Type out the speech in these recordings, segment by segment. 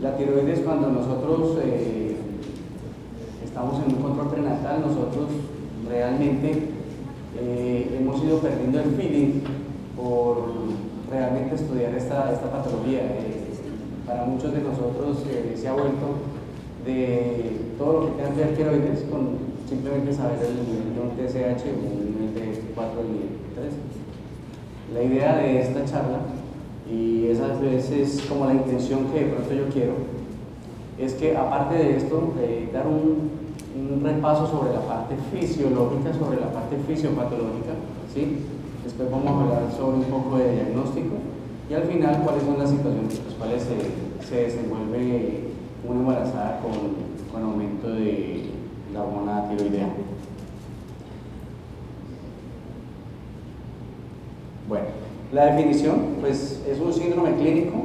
La tiroides, cuando nosotros estamos en un control prenatal, nosotros realmente hemos ido perdiendo el feeling por realmente estudiar esta patología. Para muchos de nosotros se ha vuelto de todo lo que tenga que ver tiroides con simplemente saber el nivel de un TSH o un nivel de T4 o el nivel de T3. La idea de esta charla, y esa es como la intención que de pronto yo quiero, es que aparte de esto, dar un repaso sobre la parte fisiológica, sobre la parte fisiopatológica, ¿sí? Después vamos a hablar sobre un poco de diagnóstico y al final cuáles son las situaciones en las cuales se desenvuelve una embarazada con aumento de la hormona tiroidea. Bueno, la definición pues es un síndrome clínico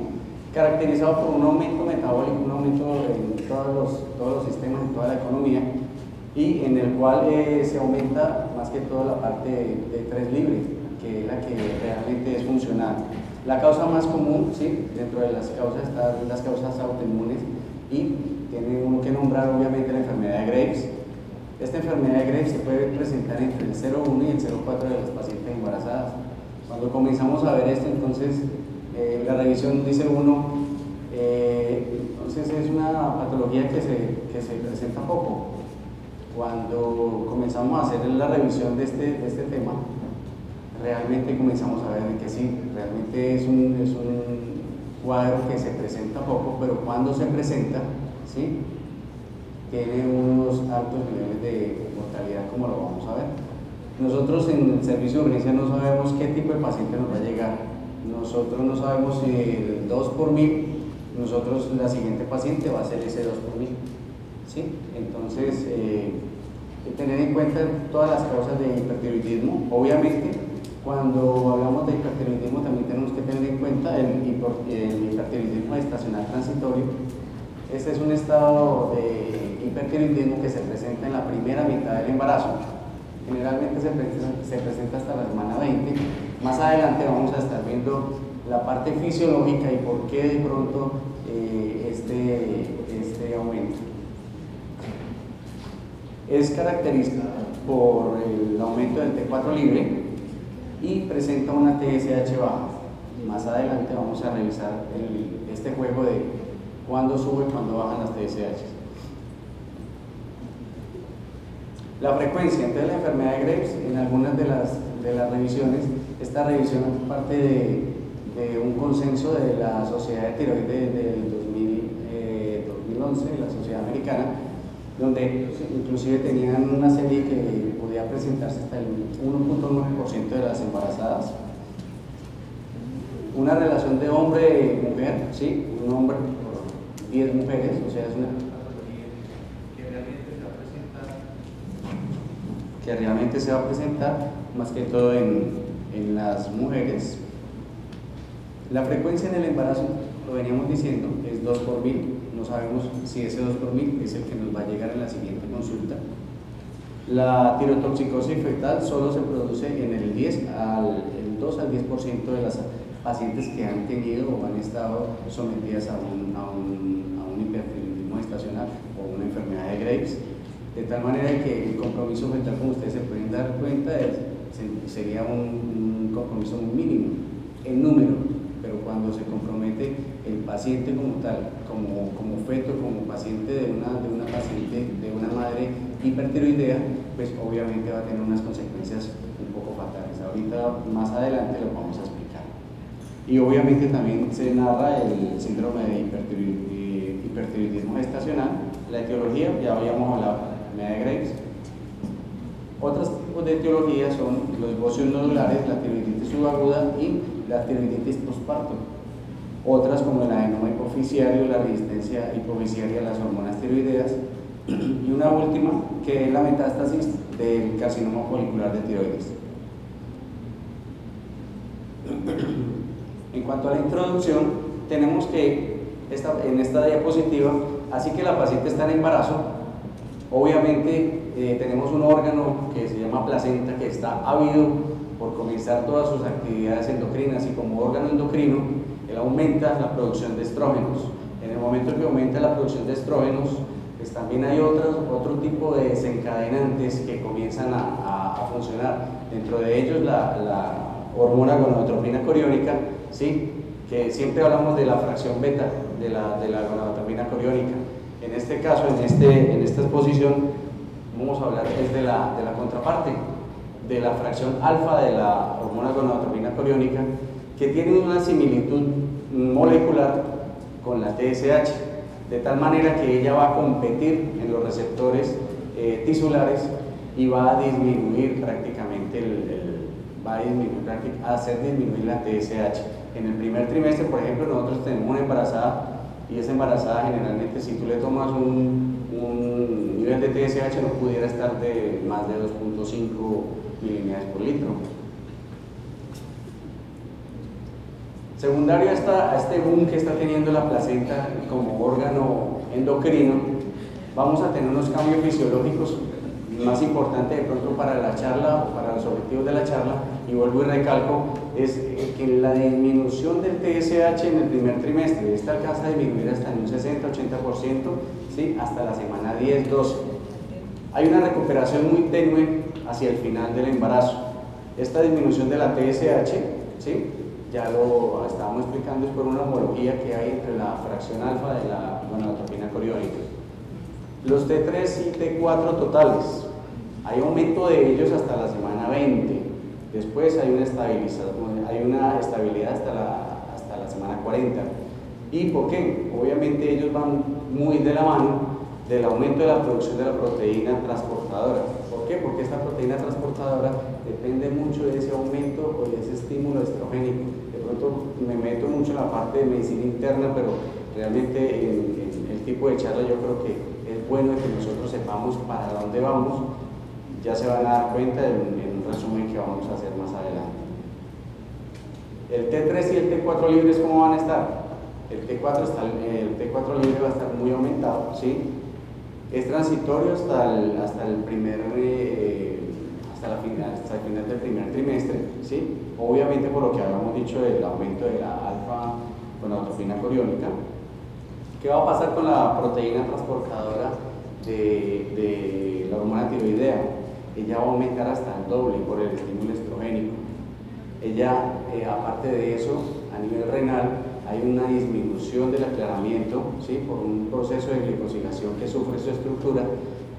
caracterizado por un aumento metabólico, un aumento en todos los sistemas, en toda la economía, y en el cual se aumenta más que todo la parte de T3 libre, que es la que realmente es funcional. La causa más común, ¿sí? Dentro de las causas están las causas autoinmunes y tiene uno que nombrar obviamente la enfermedad de Graves. Esta enfermedad de Graves se puede presentar entre el 0,1 y el 0,4 de las pacientes embarazadas. Cuando comenzamos a ver esto, entonces la revisión dice uno, entonces es una patología que se presenta poco. Cuando comenzamos a hacer la revisión de este tema, realmente comenzamos a ver que sí, realmente es un cuadro que se presenta poco, pero cuando se presenta, ¿sí? Tiene unos altos niveles de mortalidad, como lo vamos a ver. Nosotros en el servicio de urgencia no sabemos qué tipo de paciente nos va a llegar. Nosotros no sabemos si el 2 por 1000, nosotros la siguiente paciente va a ser ese 2 por 1000. ¿Sí? Entonces, tener en cuenta todas las causas de hipertiroidismo. Obviamente, cuando hablamos de hipertiroidismo también tenemos que tener en cuenta el hipertiroidismo estacional transitorio. Este es un estado de hipertiroidismo que se presenta en la primera mitad del embarazo. Generalmente se presenta hasta la semana 20. Más adelante vamos a estar viendo la parte fisiológica y por qué de pronto este aumento. Es caracterizada por el aumento del T4 libre y presenta una TSH baja. Más adelante vamos a revisar este juego de cuándo sube y cuándo bajan las TSH. La frecuencia, entonces la enfermedad de Graves, en algunas de las revisiones, esta revisión es parte de un consenso de la Sociedad de Tiroides del 2011, la Sociedad Americana, donde inclusive tenían una serie que podía presentarse hasta el 1,9% de las embarazadas. Una relación de hombre-mujer, ¿sí? Un hombre por 10 mujeres, o sea, es una que realmente se va a presentar más que todo en las mujeres. La frecuencia en el embarazo, lo veníamos diciendo, es 2 por 1000. No sabemos si ese 2 por 1000 es el que nos va a llegar en la siguiente consulta. La tirotoxicosis fetal solo se produce en el 2 al 10% de las pacientes que han tenido o han estado sometidas a un hipertiroidismo estacional o una enfermedad de Graves. De tal manera que el compromiso fetal, como ustedes se pueden dar cuenta, sería un compromiso muy mínimo en número, pero cuando se compromete el paciente como tal, como feto, como paciente de una madre hipertiroidea, pues obviamente va a tener unas consecuencias un poco fatales. Ahorita más adelante lo vamos a explicar. Y obviamente también se narra el síndrome de hipertiroidismo gestacional. La etiología, ya habíamos hablado, la enfermedad de Graves. Otros tipos de etiología son los bocios nodulares, la tiroiditis subaguda y la tiroiditis postparto. Otras como el adenoma hipofisiario, la resistencia hipofisiaria a las hormonas tiroideas. Y una última, que es la metástasis del carcinoma folicular de tiroides. En cuanto a la introducción, tenemos que en esta diapositiva, así que la paciente está en embarazo, obviamente tenemos un órgano que se llama placenta que está ávido por comenzar todas sus actividades endocrinas, y como órgano endocrino él aumenta la producción de estrógenos. En el momento que aumenta la producción de estrógenos, pues también hay otro tipo de desencadenantes que comienzan a funcionar. Dentro de ellos la hormona gonadotropina coriónica, ¿sí? Que siempre hablamos de la fracción beta de la gonadotropina coriónica. En este caso, en esta exposición, vamos a hablar de la contraparte, de la fracción alfa de la hormona gonadotropina coriónica, que tiene una similitud molecular con la TSH, de tal manera que ella va a competir en los receptores tisulares y va a disminuir prácticamente a hacer disminuir la TSH. En el primer trimestre, por ejemplo, nosotros tenemos una embarazada, y esa embarazada generalmente, si tú le tomas un nivel de TSH, no pudiera estar de más de 2.5 miliunidades por litro. Secundario a este boom que está teniendo la placenta como órgano endocrino, vamos a tener unos cambios fisiológicos más importantes de pronto para la charla o para los objetivos de la charla, y vuelvo y recalco, es que la disminución del TSH en el primer trimestre, esta alcanza a disminuir hasta en un 60-80%, ¿sí? Hasta la semana 10-12. Hay una recuperación muy tenue hacia el final del embarazo. Esta disminución de la TSH, ¿sí? Ya lo estábamos explicando, es por una homología que hay entre la fracción alfa de la gonadotropina coriónica. Los T3 y T4 totales, hay aumento de ellos hasta la semana 20, después hay una estabilidad hasta la semana 40. ¿Y por qué? Obviamente ellos van muy de la mano del aumento de la producción de la proteína transportadora. ¿Por qué? Porque esta proteína transportadora depende mucho de ese aumento o de ese estímulo estrogénico. De pronto me meto mucho en la parte de medicina interna, pero realmente en el tipo de charla yo creo que es bueno que nosotros sepamos para dónde vamos. Ya se van a dar cuenta en un resumen que vamos a hacer más adelante. El T3 y el T4 libres, ¿cómo van a estar? El T4 libre va a estar muy aumentado, ¿sí? Es transitorio hasta el final del primer trimestre, ¿sí? Obviamente por lo que habíamos dicho del aumento de la alfa gonadotropina coriónica. ¿Qué va a pasar con la proteína transportadora de la hormona tiroidea? Ella va a aumentar hasta el doble por el estímulo estrogénico. Ella, aparte de eso, a nivel renal, hay una disminución del aclaramiento, ¿sí? Por un proceso de glicosilación que sufre su estructura.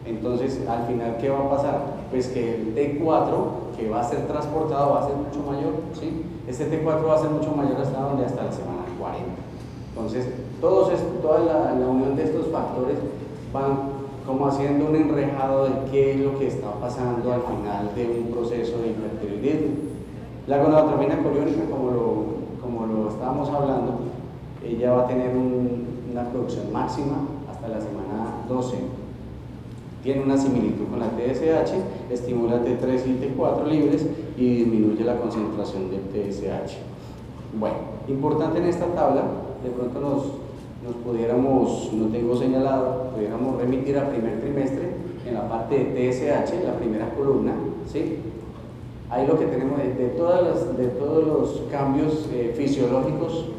Entonces, al final, ¿qué va a pasar? Pues que el T4, que va a ser transportado, va a ser mucho mayor, ¿sí? Este T4 va a ser mucho mayor hasta la semana 40. Entonces, toda la unión de estos factores van como haciendo un enrejado de qué es lo que está pasando al final de un proceso de hipertiroidismo. La gonadotropina coriónica, como lo estábamos hablando, ella va a tener una producción máxima hasta la semana 12. Tiene una similitud con la TSH, estimula T3 y T4 libres y disminuye la concentración del TSH. Bueno, importante en esta tabla, de pronto nos pudiéramos, no tengo señalado, pudiéramos remitir al primer trimestre en la parte de TSH, la primera columna, ¿sí? Ahí lo que tenemos de todos los cambios fisiológicos,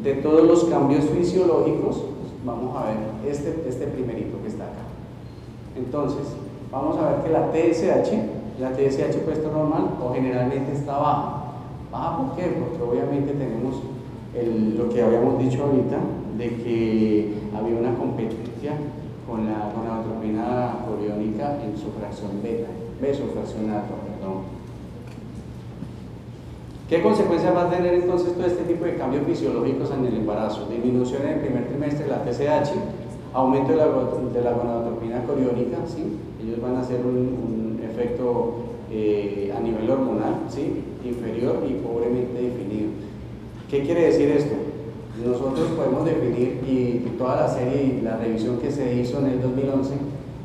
de todos los cambios fisiológicos, vamos a ver este primerito que está acá. Entonces, vamos a ver que la TSH puesto normal o generalmente está baja. ¿Baja por qué? Porque obviamente tenemos lo que habíamos dicho ahorita, de que había una competencia con la gonadotropina coriónica en su fracción beta, su fracción alfa, perdón. ¿Qué consecuencias va a tener entonces todo este tipo de cambios fisiológicos en el embarazo? Disminución en el primer trimestre de la TSH, aumento de la gonadotropina coriónica, ¿sí? Ellos van a hacer un efecto a nivel hormonal, ¿sí? Inferior y pobremente definido. ¿Qué quiere decir esto? Nosotros podemos definir, y toda la serie y la revisión que se hizo en el 2011,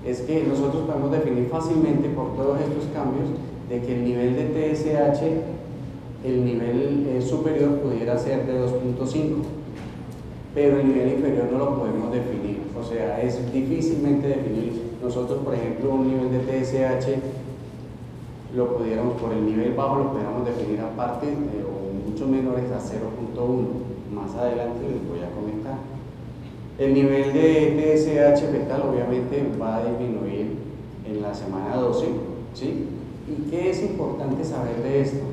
es que nosotros podemos definir fácilmente por todos estos cambios de que el nivel de TSH, el nivel superior pudiera ser de 2.5, pero el nivel inferior no lo podemos definir, o sea, es difícilmente definir. Nosotros, por ejemplo, un nivel de TSH lo pudiéramos, por el nivel bajo, lo pudiéramos definir aparte o mucho menores a 0.1. Más adelante les voy a comentar. El nivel de TSH fetal obviamente va a disminuir en la semana 12, ¿sí? ¿Y qué es importante saber de esto?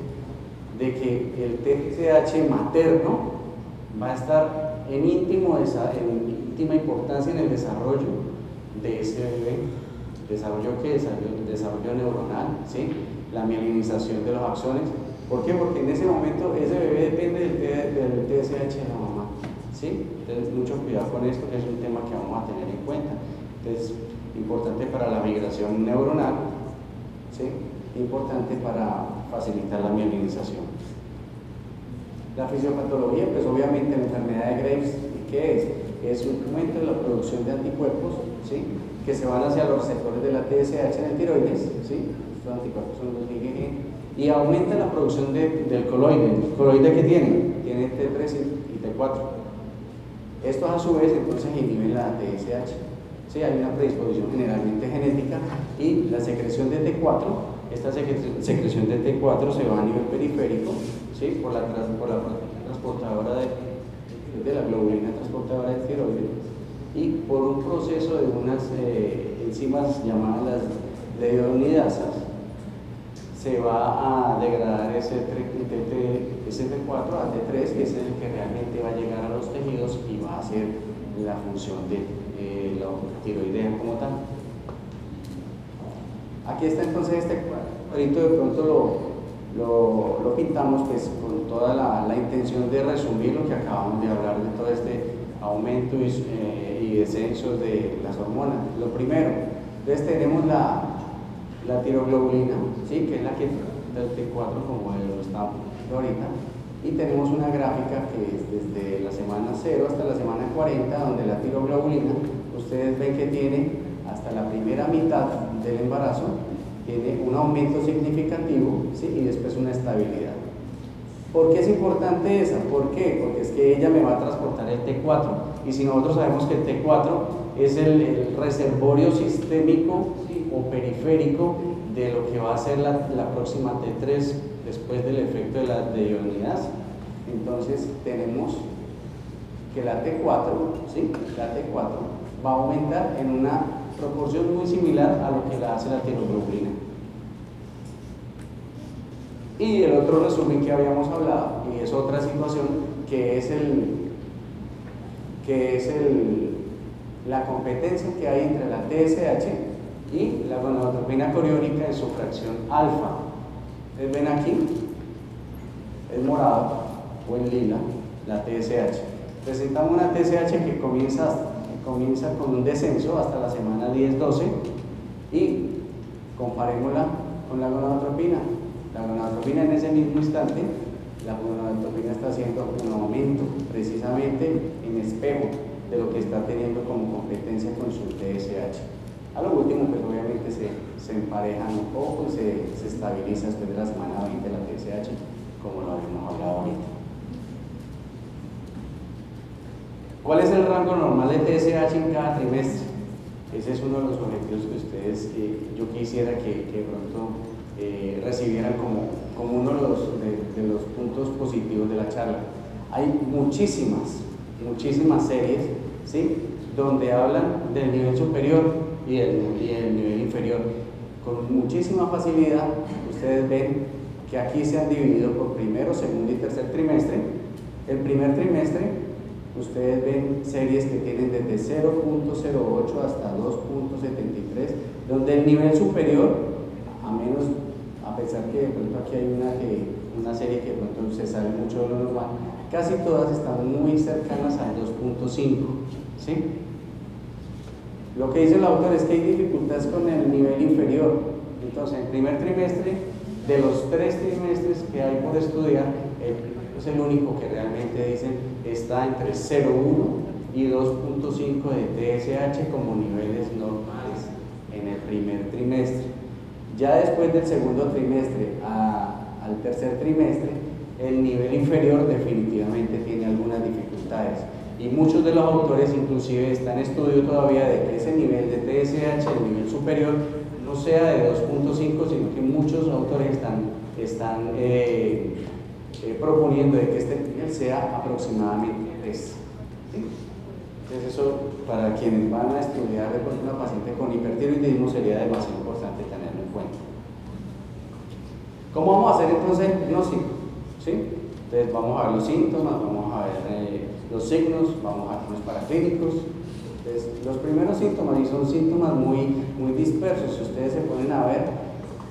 De que el TSH materno va a estar en íntima importancia en el desarrollo de ese bebé. Desarrollo neuronal, ¿sí? La mielinización de los axones. ¿Por qué? Porque en ese momento ese bebé depende del TSH de la mamá, ¿sí? Entonces, mucho cuidado con esto, que es un tema que vamos a tener en cuenta. Entonces, importante para la migración neuronal, ¿sí? Importante para facilitar la mielinización. La fisiopatología, pues obviamente la enfermedad de Graves, ¿qué es? Es un aumento de la producción de anticuerpos, ¿sí? Que se van hacia los receptores de la TSH en el tiroides, ¿sí? Estos anticuerpos son los IgG, y aumenta la producción del coloide. ¿El coloide que tiene? Tiene T3 y T4. Estos a su vez entonces inhiben la TSH. ¿Sí? Hay una predisposición generalmente genética y la secreción de T4, esta secreción de T4 se va a nivel periférico, ¿sí? por la proteína transportadora de la globulina transportadora del tiroides, y por un proceso de unas enzimas llamadas las leionidasas se va a degradar ese T4 a T3, que es el que realmente va a llegar a los tejidos y va a hacer la función de la tiroidea como tal. Aquí está entonces este cuadrito, de pronto lo pintamos pues con toda la intención de resumir lo que acabamos de hablar de todo este aumento y descensos de las hormonas. Lo primero, entonces tenemos la tiroglobulina, ¿sí? Que es la que del T4 como lo estamos viendo ahorita, y tenemos una gráfica que es desde la semana 0 hasta la semana 40, donde la tiroglobulina, ustedes ven que tiene hasta la primera mitad del embarazo, tiene un aumento significativo, ¿sí? Y después una estabilidad. ¿Por qué es importante esa? ¿Por qué? Porque es que ella me va a transportar el T4, y si nosotros sabemos que el T4 es el reservorio sistémico, ¿sí? O periférico de lo que va a ser la próxima T3 después del efecto de la deionidasa. Entonces tenemos que la T4, ¿sí? La T4 va a aumentar en una proporción muy similar a lo que la hace la tiroglobulina. Y el otro resumen que habíamos hablado, y es otra situación, que es la competencia que hay entre la TSH y la gonadotropina coriónica en su fracción alfa. Ustedes ven aquí, es morado o en lila, la TSH. Presentamos una TSH que comienza con un descenso hasta la semana 10-12 y comparémosla con la gonadotropina. La gonadotropina en ese mismo instante, la gonadotropina está haciendo un aumento precisamente en espejo de lo que está teniendo como competencia con su TSH. A lo último, pues obviamente se emparejan un poco y se estabiliza después de la semana 20 la TSH, como lo habíamos hablado ahorita. ¿Cuál es el rango normal de TSH en cada trimestre? Ese es uno de los objetivos que ustedes, yo quisiera que pronto recibieran como uno de los puntos positivos de la charla. Hay muchísimas series, ¿sí? Donde hablan del nivel superior y el nivel inferior. Con muchísima facilidad, ustedes ven que aquí se han dividido por primero, segundo y tercer trimestre. El primer trimestre, ustedes ven series que tienen desde 0.08 hasta 2.73, donde el nivel superior, a pesar que de pronto aquí hay una serie que de pronto se sale mucho de lo normal, casi todas están muy cercanas al 2.5, ¿sí? Lo que dice el autor es que hay dificultades con el nivel inferior. Entonces, el primer trimestre, de los 3 trimestres que hay por estudiar, el primero es el único que realmente dicen está entre 0.1 y 2.5 de TSH como niveles normales en el primer trimestre. Ya después del segundo trimestre al tercer trimestre, el nivel inferior definitivamente tiene algunas dificultades. Y muchos de los autores inclusive están en estudio todavía de que ese nivel de TSH, el nivel superior, no sea de 2.5, sino que muchos autores están proponiendo de que este nivel sea aproximadamente 3. ¿Sí? Entonces eso para quienes van a estudiar de pronto una paciente con hipertiroidismo sería demasiado importante tenerlo en cuenta. ¿Cómo vamos a hacer entonces el diagnóstico? ¿Sí? Entonces vamos a ver los síntomas, vamos a ver los signos, vamos a ver los paraclínicos. Entonces, los primeros síntomas, y son síntomas muy dispersos, si ustedes se ponen a ver,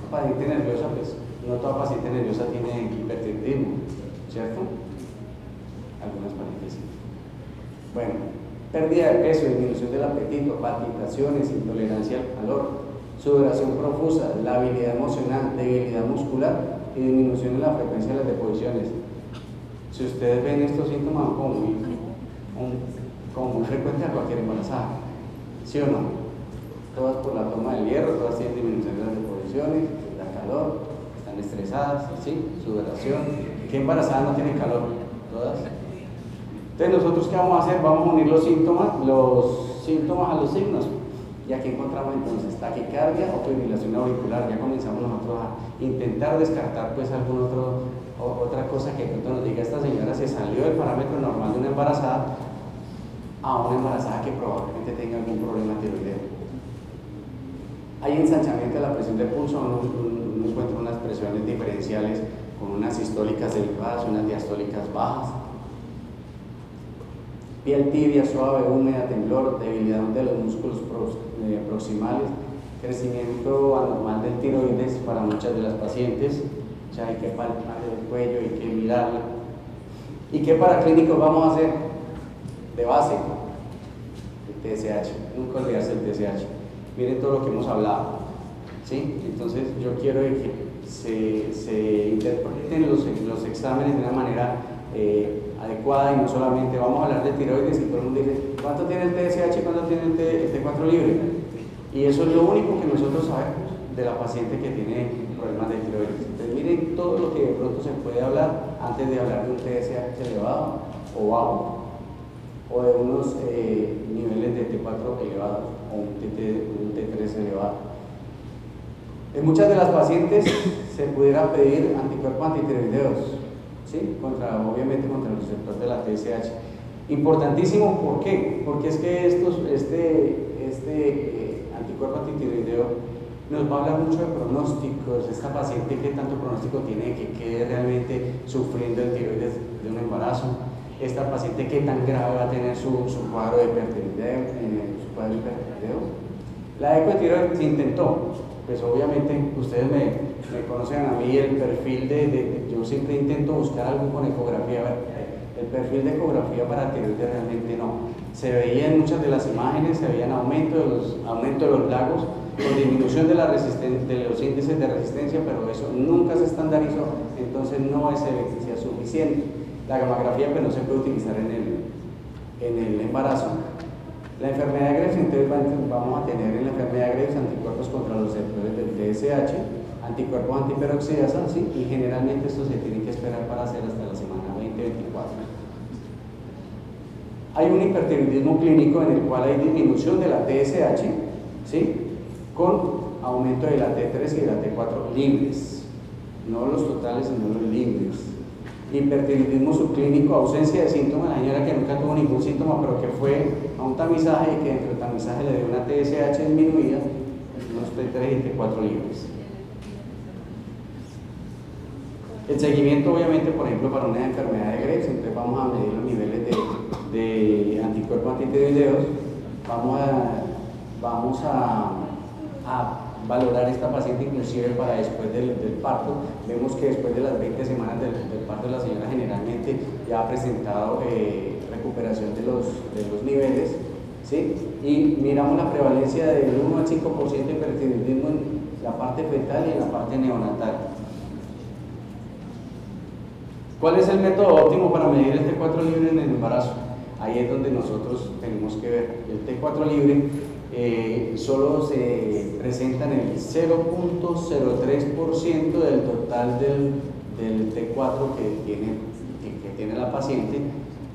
paciente nerviosa, pues no toda paciente nerviosa tiene hipertiroidismo, ¿cierto? Algunas pacientes sí. Bueno, pérdida de peso, disminución del apetito, palpitaciones, intolerancia al calor, sudoración profusa, labilidad emocional, debilidad muscular y disminución en la frecuencia de las deposiciones. Si ustedes ven estos síntomas como muy frecuentes a cualquier embarazada, ¿sí o no? Todas por la toma del hierro, todas tienen disminución de las deposiciones, da calor, están estresadas, ¿sí? Sudoración. ¿Qué embarazada no tiene calor? Todas. Entonces, ¿nosotros qué vamos a hacer? Vamos a unir los síntomas a los signos. Y aquí encontramos entonces taquicardia o fibrilación auricular. Ya comenzamos nosotros a intentar descartar pues otra cosa que de pronto nos diga esta señora se salió del parámetro normal de una embarazada a una embarazada que probablemente tenga algún problema tiroideo. Hay ensanchamiento de la presión de pulso, uno encuentra unas presiones diferenciales con unas sistólicas elevadas, unas diastólicas bajas. Piel tibia, suave, húmeda, temblor, debilidad de los músculos proximales, crecimiento anormal del tiroides para muchas de las pacientes, o sea, hay que palpar el cuello, hay que mirarla. ¿Y qué paraclínicos vamos a hacer? De base, el TSH, nunca olvidarse del TSH. Miren todo lo que hemos hablado, ¿sí? Entonces yo quiero que se interpreten los exámenes de una manera adecuada y no solamente vamos a hablar de tiroides y todo el mundo dice ¿cuánto tiene el TSH y cuánto tiene el T4 libre? Y eso es lo único que nosotros sabemos de la paciente que tiene problemas de tiroides. Entonces miren todo lo que de pronto se puede hablar antes de hablar de un TSH elevado o bajo, o de unos niveles de T4 elevados o un T3 elevado. En muchas de las pacientes se pudiera pedir anticuerpos antitiroideos, ¿sí? Obviamente contra el receptor de la TSH. Importantísimo, ¿por qué? Porque es que este anticuerpo antitiroideo nos va a hablar mucho de pronósticos. Esta paciente, ¿qué tanto pronóstico tiene que quede realmente sufriendo el tiroides de un embarazo? Esta paciente, ¿qué tan grave va a tener su cuadro de hipertiroideo? La eco de tiroides se intentó, pues obviamente ustedes me conocen a mí el perfil yo siempre intento buscar algo con ecografía. A ver, el perfil de ecografía para tiroides realmente no. Se veía en muchas de las imágenes, se veían aumento de los lagos, con disminución de los índices de resistencia, pero eso nunca se estandarizó, entonces no es evidencia suficiente. La gammagrafía pues no se puede utilizar en el embarazo. La enfermedad de Graves, entonces vamos a tener en la enfermedad de Graves anticuerpos contra los receptores del TSH, anticuerpos antiperoxidasa, ¿sí? Y generalmente esto se tiene que esperar para hacer hasta la semana 20-24. Hay un hipertiroidismo clínico en el cual hay disminución de la TSH, ¿sí? Con aumento de la T3 y de la T4 libres, no los totales sino los libres. Hipertiroidismo subclínico, ausencia de síntomas, la señora que nunca tuvo ningún síntoma pero que fue a un tamizaje y que dentro del tamizaje le dio una TSH disminuida, unos T3 y T4 libres. El seguimiento obviamente, por ejemplo, para una enfermedad de Graves, entonces vamos a medir los niveles de anticuerpos antitiroideos, vamos a valorar esta paciente inclusive para después del parto. Vemos que después de las 20 semanas del parto la señora generalmente ya ha presentado recuperación de los niveles, ¿sí? Y miramos la prevalencia del 1 al 5% de hipertiroidismo en la parte fetal y en la parte neonatal. ¿Cuál es el método óptimo para medir el T4 libre en el embarazo? Ahí es donde nosotros tenemos que ver. El T4 libre solo se presenta en el 0.03% del total del T4 que tiene la paciente.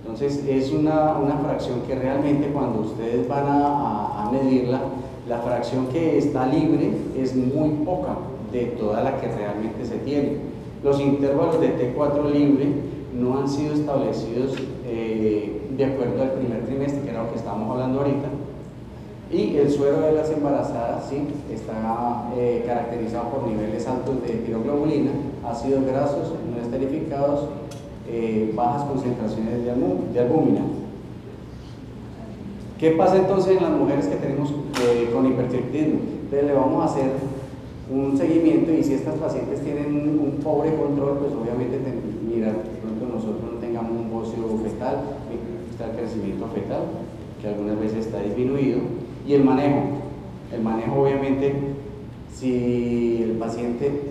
Entonces es una fracción que realmente cuando ustedes van a medirla La fracción que está libre es muy poca de toda la que realmente se tiene. Los intervalos de T4 libre no han sido establecidos de acuerdo al primer trimestre, que era lo que estábamos hablando ahorita. Y el suero de las embarazadas sí está caracterizado por niveles altos de tiroglobulina, ácidos grasos no esterificados, bajas concentraciones de albúmina. ¿Qué pasa entonces en las mujeres que tenemos con hipertiroidismo? Entonces le vamos a hacer un seguimiento, y si estas pacientes tienen un pobre control, pues obviamente mira, de pronto nosotros no tengamos un bocio fetal, está el crecimiento fetal, que algunas veces está disminuido, y el manejo obviamente, si el paciente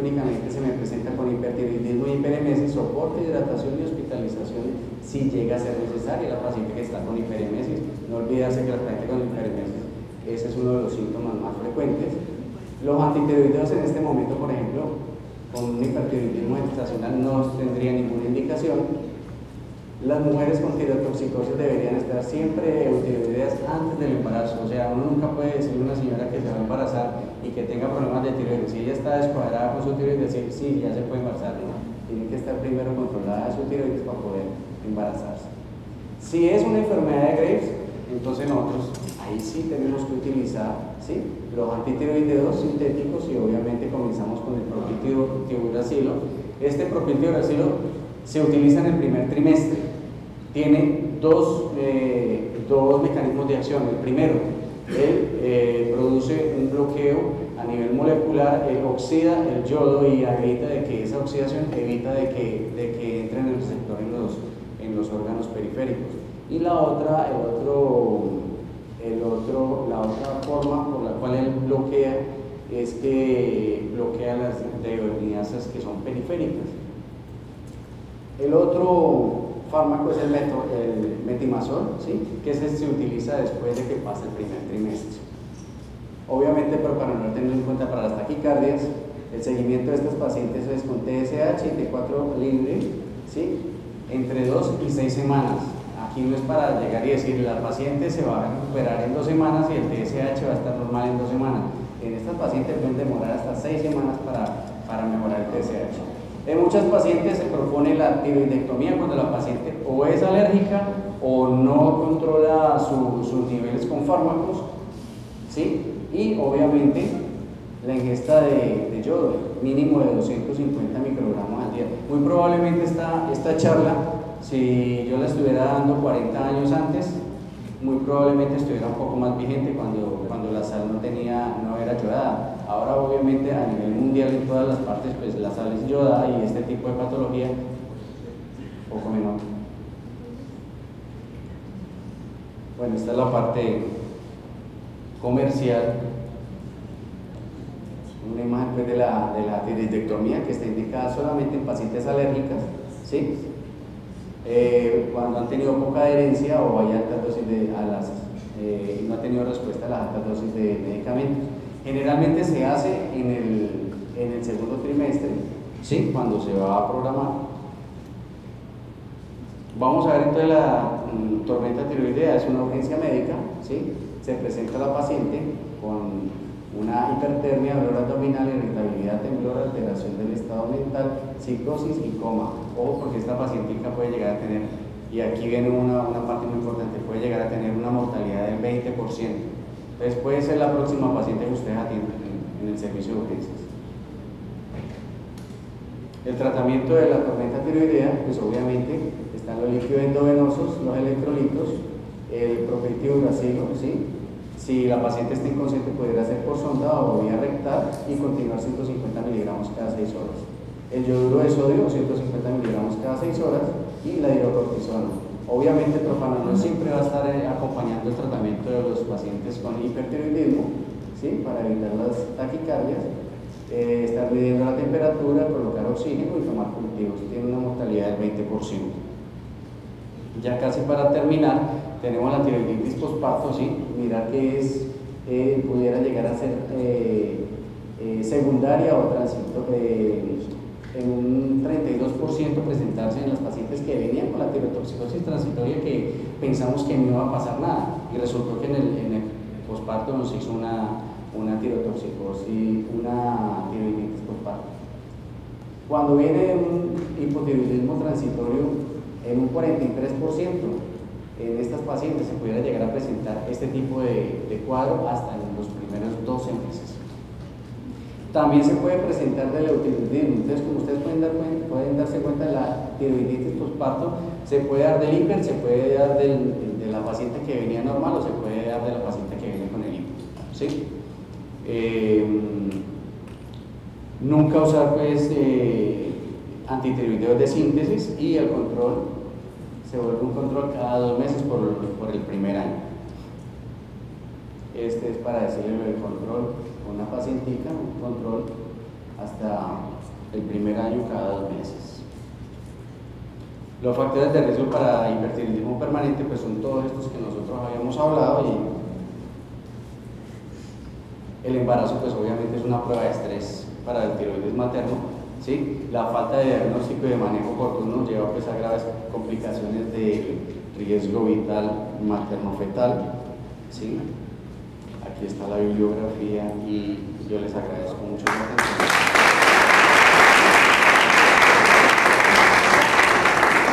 únicamente se me presenta con hipertiroidismo y hiperemesis, soporte, hidratación y hospitalización si llega a ser necesaria. La paciente que está con hiperemesis, no olvidarse que la paciente con hiperemesis, ese es uno de los síntomas más frecuentes. Los antitiroideos en este momento, por ejemplo, con un hipertiroidismo gestacional no tendría ninguna indicación. Las mujeres con tirotoxicosis deberían estar siempre eutiroideas antes del embarazo. O sea, uno nunca puede decirle a una señora que se va a embarazar y que tenga problemas de tiroides. Si ella está descuadrada con su tiroides, decir sí, ya se puede embarazar, ¿no? Tiene que estar primero controlada su tiroides para poder embarazarse. Si es una enfermedad de Graves, entonces nosotros ahí sí tenemos que utilizar, ¿sí?, los antitiroideos sintéticos, y obviamente comenzamos con el propiltiuracilo. Este propiltiuracilo se utiliza en el primer trimestre. Tiene dos mecanismos de acción. El primero, él produce un bloqueo a nivel molecular, él oxida el yodo y evita de que esa oxidación evita de que entre en el receptor en los órganos periféricos. Y la otra forma por la cual él bloquea es que bloquea las deodorinasas que son periféricas. El otro fármaco es el metimazol, ¿sí?, que se utiliza después de que pasa el primer trimestre. Obviamente, pero para no tenerlo en cuenta para las taquicardias, el seguimiento de estas pacientes es con TSH y T4 libre, ¿sí?, entre 2 y 6 semanas. Aquí no es para llegar y decir la paciente se va a recuperar en 2 semanas y el TSH va a estar normal en 2 semanas. En estas pacientes pueden demorar hasta 6 semanas para mejorar el TSH. En muchas pacientes se propone la tiroidectomía cuando la paciente o es alérgica o no controla sus niveles con fármacos, ¿sí? Y obviamente la ingesta de yodo, mínimo de 250 microgramos al día. Muy probablemente esta charla, si yo la estuviera dando 40 años antes, muy probablemente estuviera un poco más vigente cuando la sal no era yodada. Ahora obviamente a nivel mundial en todas las partes, pues la sal es yodada y este tipo de patología poco menor. Bueno, esta es la parte comercial. Una imagen pues, de la tiroidectomía, que está indicada solamente en pacientes alérgicas, ¿sí? Cuando han tenido poca adherencia o hay altas dosis no ha tenido respuesta a las altas dosis de medicamentos. Generalmente se hace en el segundo trimestre, ¿sí?, cuando se va a programar. Vamos a ver entonces la tormenta tiroidea. Es una urgencia médica, ¿sí? Se presenta la paciente con una hipertermia, dolor abdominal, irritabilidad, temblor, alteración del estado mental, psicosis y coma. Ojo, porque esta pacientica puede llegar a tener, y aquí viene una parte muy importante, puede llegar a tener una mortalidad del 20%. Entonces puede ser la próxima paciente que ustedes atiendan en el servicio de urgencias. El tratamiento de la tormenta tiroidea, pues obviamente están los líquidos endovenosos, los electrolitos, el propiltiuracilo, ¿sí? Si la paciente está inconsciente, podría ser por sonda o vía rectal y continuar 150 miligramos cada 6 horas. El yoduro de sodio, 150 miligramos cada 6 horas, y la hidrocortisona. Obviamente el propanolol siempre va a estar acompañando el tratamiento de los pacientes con hipertiroidismo, ¿sí?, para evitar las taquicardias, estar midiendo la temperatura, colocar oxígeno y tomar cultivos. Tiene una mortalidad del 20%. Ya casi para terminar, tenemos la tiroiditis postparto, ¿sí? Mirar que pudiera llegar a ser secundaria o tránsito, en un 32% presentarse en las pacientes que venían con la tirotoxicosis transitoria, que pensamos que no iba a pasar nada, y resultó que en el posparto nos hizo una tirotoxicosis, una tiroiditis posparto. Cuando viene un hipotiroidismo transitorio, en un 43% en estas pacientes se pudiera llegar a presentar este tipo de cuadro hasta en los primeros 12 meses. También se puede presentar del eutiroidismo. Entonces, como ustedes pueden darse cuenta, la tiroiditis posparto se puede dar del hiper, se puede dar de la paciente que venía normal o se puede dar de la paciente que viene con el hipo, ¿sí? Nunca usar pues antitiroideos de síntesis, y el control se vuelve un control cada 2 meses por el primer año. Este es para decirle el control con una pacientica, un control hasta el primer año cada 2 meses. Los factores de riesgo para hipertiroidismo permanente pues son todos estos que nosotros habíamos hablado, y el embarazo pues obviamente es una prueba de estrés para el tiroides materno, ¿sí? La falta de diagnóstico y de manejo oportuno lleva pues a graves complicaciones de riesgo vital materno-fetal, ¿sí? Aquí está la bibliografía y yo les agradezco mucho la atención.